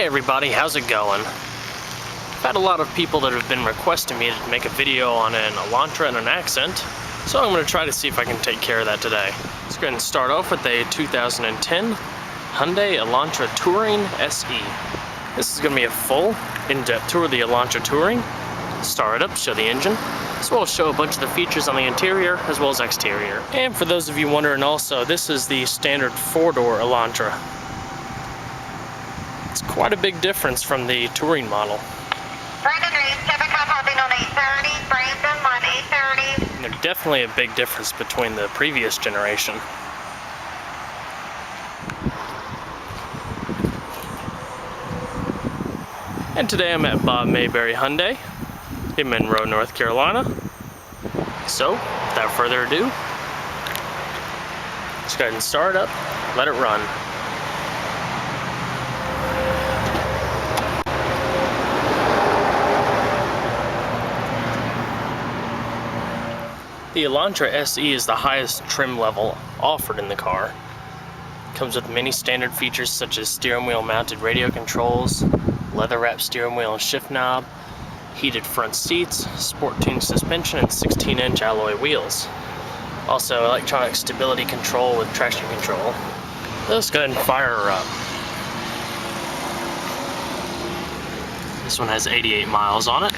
Hey everybody, how's it going? I've had a lot of people that have been requesting me to make a video on an Elantra and an accent, so I'm going to try to see if I can take care of that today. Let's go ahead and start off with a 2010 Hyundai Elantra Touring SE. This is going to be a full, in-depth tour of the Elantra Touring. Start it up, show the engine, as well as show a bunch of the features on the interior as well as exterior. And for those of you wondering also, this is the standard 4-door Elantra. It's quite a big difference from the Touring model. Brandon Reeves, Kevin Cup hopping on 830, Brandon on 830. And there's definitely a big difference between the previous generation. And today I'm at Bob Mayberry Hyundai in Monroe, North Carolina. So, without further ado, let's go ahead and start it up, let it run. The Elantra SE is the highest trim level offered in the car. It comes with many standard features such as steering wheel mounted radio controls, leather wrapped steering wheel and shift knob, heated front seats, sport tuned suspension, and 16-inch alloy wheels. Also electronic stability control with traction control. Let's go ahead and fire her up. This one has 88 miles on it.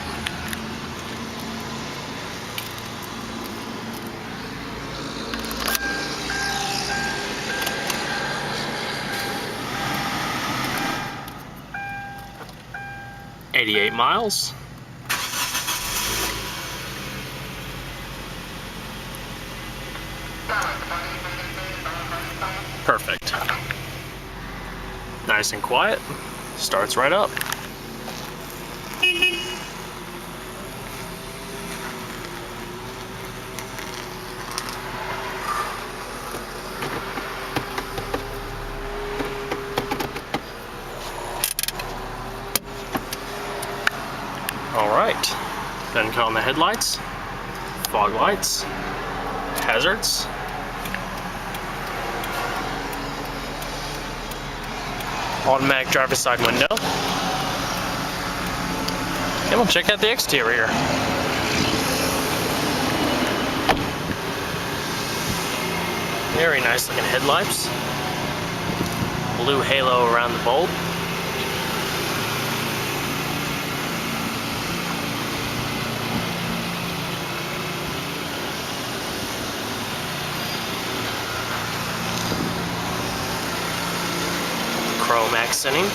miles. Perfect. Nice and quiet. Starts right up. Alright, then cut on the headlights, fog lights, hazards, automatic driver's side window, and we'll check out the exterior. Very nice looking headlights, blue halo around the bulb. Chrome accenting.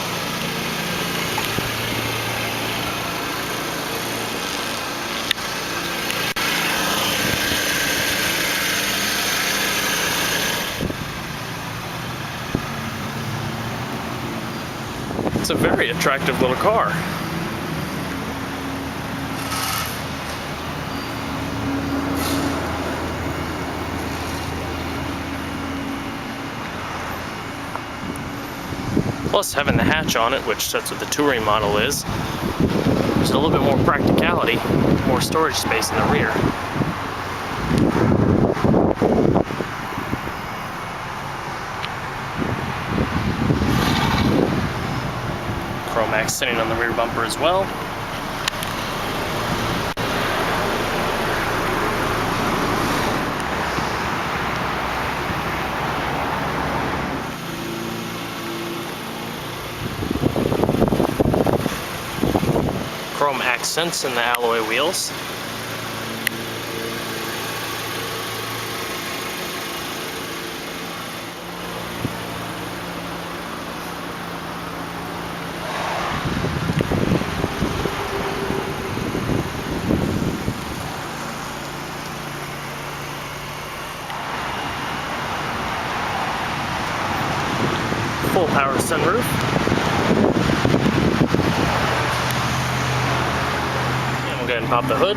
It's a very attractive little car. Plus, having the hatch on it, which that's what the Touring model is, there's a little bit more practicality, more storage space in the rear. Chrome accenting on the rear bumper as well. Chrome accents in the alloy wheels. Full power sunroof. Go ahead and pop the hood.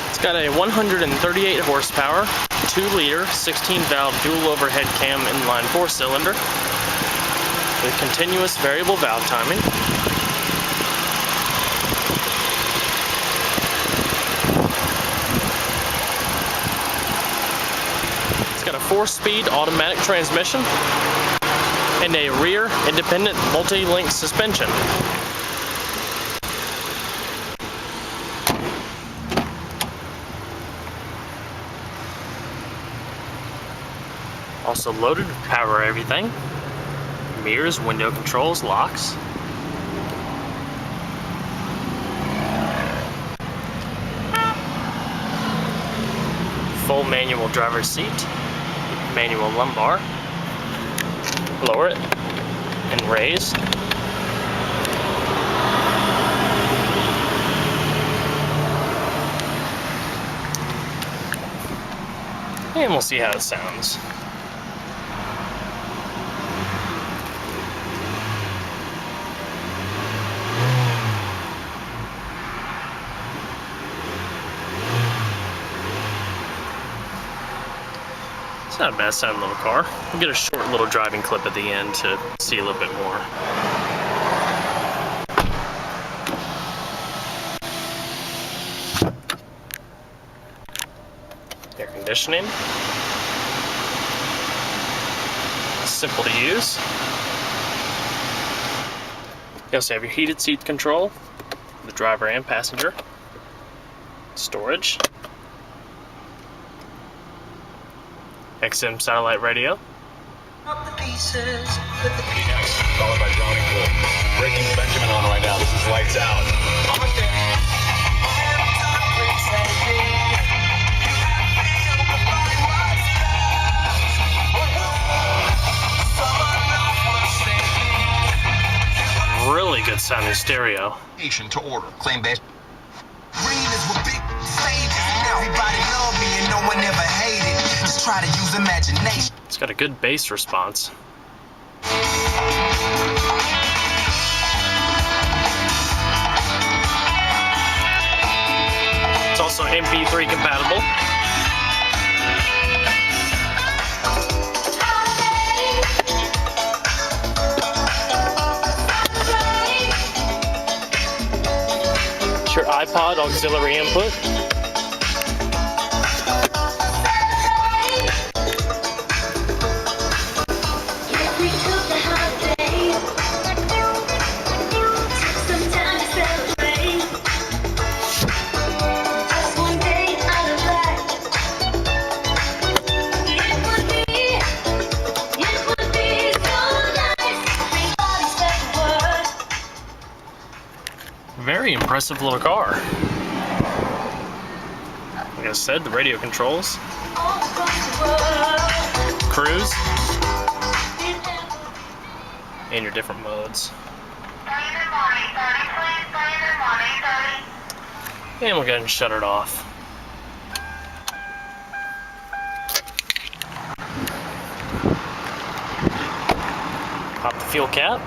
It's got a 138 horsepower, 2-liter, 16-valve dual overhead cam inline 4-cylinder with continuous variable valve timing. 4-speed automatic transmission and a rear independent multi-link suspension. Also loaded with power everything, mirrors, window controls, locks. Full manual driver's seat, manual lumbar, lower it and raise. And we'll see how it sounds. It's not a bad sounding little car. We'll get a short little driving clip at the end to see a little bit more. Air conditioning. Simple to use. You also have your heated seat control, the driver and passenger. Storage. XM satellite radio. Followed by Drowning Pool. Breaking Benjamin on right now. This is Lights Out. Really good sounding stereo. To order. Claim base. Everybody love me and no one ever hated. Just try to use imagination. It's got a good bass response. It's also MP3 compatible. It's your iPod auxiliary input. Very impressive little car. Like I said, the radio controls, cruise, and your different modes. And we'll go ahead and shut it off. Pop the fuel cap.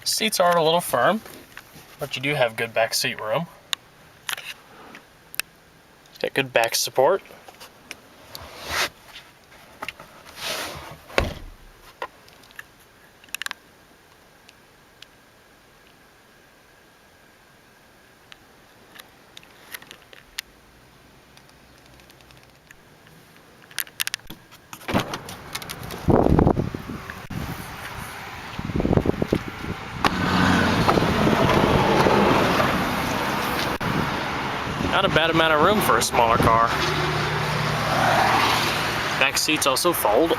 Seats are a little firm, but you do have good back seat room. Got good back support. Not a bad amount of room for a smaller car. Back seats also fold.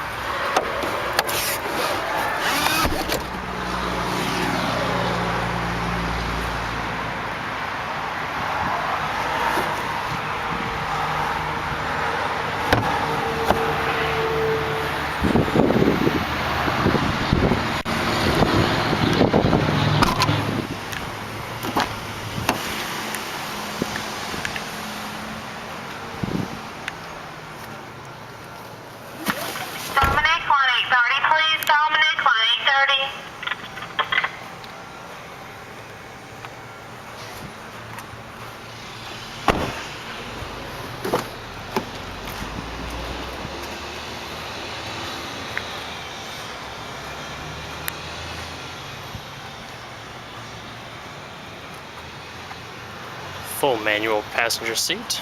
Full manual passenger seat.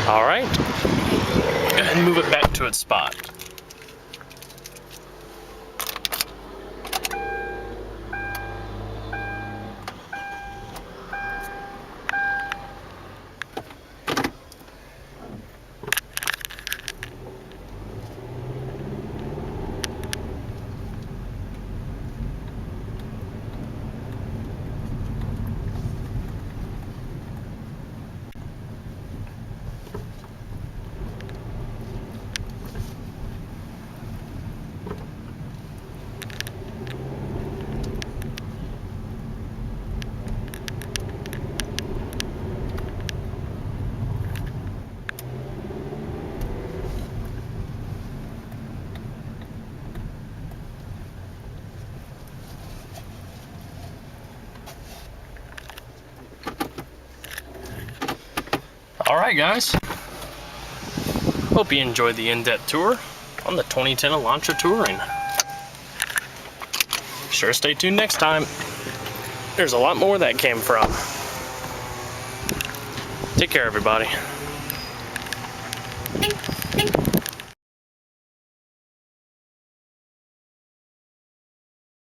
All right, go ahead and move it back to its spot. Alright guys, hope you enjoyed the in-depth tour on the 2010 Elantra Touring. Sure stay tuned next time. There's a lot more that came from. Take care everybody.